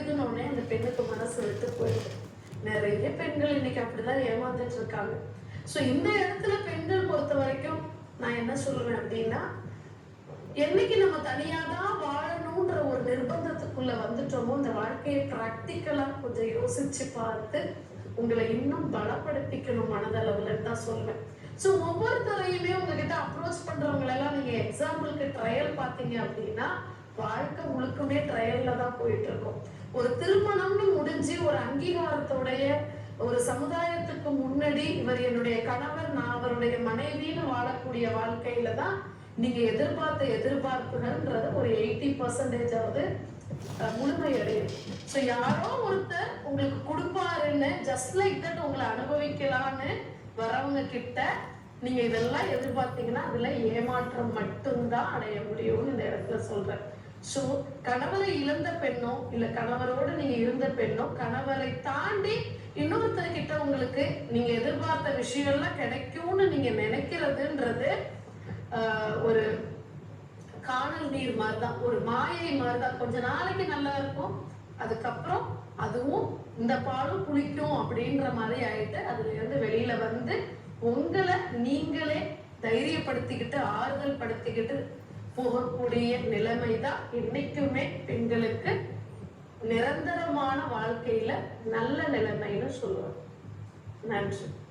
கிடைக்குன்னு அந்த பெண்ணுக்கு மனசு விட்டு போயிடும். நிறைய பெண்கள் இன்னைக்கு அப்படிதான் ஏமாந்துட்டு இருக்காங்க. ஸோ இந்த இடத்துல பெண்கள் பொறுத்த வரைக்கும் நான் என்ன சொல்லுவேன் அப்படின்னா, என்னைக்கு நம்ம தனியாதான் வாழணும்ன்ற ஒரு நிர்பந்தத்துக்குள்ள வந்துட்டோமோ இந்த வாழ்க்கையை பிராக்டிக்கலா கொஞ்சம் யோசிச்சு பார்த்து உங்களை இன்னும் பலப்படுத்திக்கணும் மனதளவுல தான் சொல்லுவேன். ஸோ ஒவ்வொருத்தரையுமே உங்ககிட்ட அப்ரோச் பண்றவங்க எல்லாம் நீங்க எக்ஸாம்பிளுக்கு ட்ரையல் பார்த்தீங்க அப்படின்னா வாழ்க்கை முழுக்குமே ட்ரையல்ல தான் போயிட்டு இருக்கும். ஒரு திருமணம்னு முடிஞ்சு ஒரு அங்கீகாரத்தோடைய ஒரு சமுதாயத்துக்கு முன்னாடி இவர் என்னுடைய கணவர், நான் அவருடைய மனைவின்னு வாழக்கூடிய வாழ்க்கையில தான் நீங்க எதிர்பார்த்த எதிர்பார்ப்புகள்ன்றது ஒரு 80% முழுமையடையும். ஸோ யாரோ ஒருத்தர் உங்களுக்கு கொடுப்பாருன்னு ஜஸ்ட் லைக் தட் உங்களை அனுபவிக்கலான்னு வரவங்க கிட்ட நீங்க இதெல்லாம் எதிர்பார்த்தீங்கன்னா அதுல ஏமாற்றம் மட்டும்தான் அடைய முடியும்னு இந்த இடத்துல சொல்றேன். ஸோ கணவரை இழந்த பெண்ணோ இல்ல கணவரோடு நீங்க இருந்த பெண்ணோ கணவரை தாண்டி இன்னொருத்தர்கிட்ட உங்களுக்கு நீங்க எதிர்பார்த்த விஷயம்லாம் கிடைக்கும்னு நீங்க நினைக்கிறதுன்றது ஒரு காணல் நீர் மாதிரிதான், ஒரு மாயை மாதிரிதான். கொஞ்ச நாளைக்கு நல்லா இருக்கும், அதுக்கப்புறம் அதுவும் இந்த பாலும் புளிக்கும் அப்படின்ற மாதிரி ஆயிட்டு அதுல இருந்து வெளியில வந்து உங்களை நீங்களே தைரியப்படுத்திக்கிட்டு ஆறுதல் படுத்திக்கிட்டு போகக்கூடிய நிலைமைதான் இன்னைக்குமே பெண்களுக்கு நிரந்தரமான வாழ்க்கையில நல்ல நிலைமைன்னு சொல்லுவாங்க. நன்றி.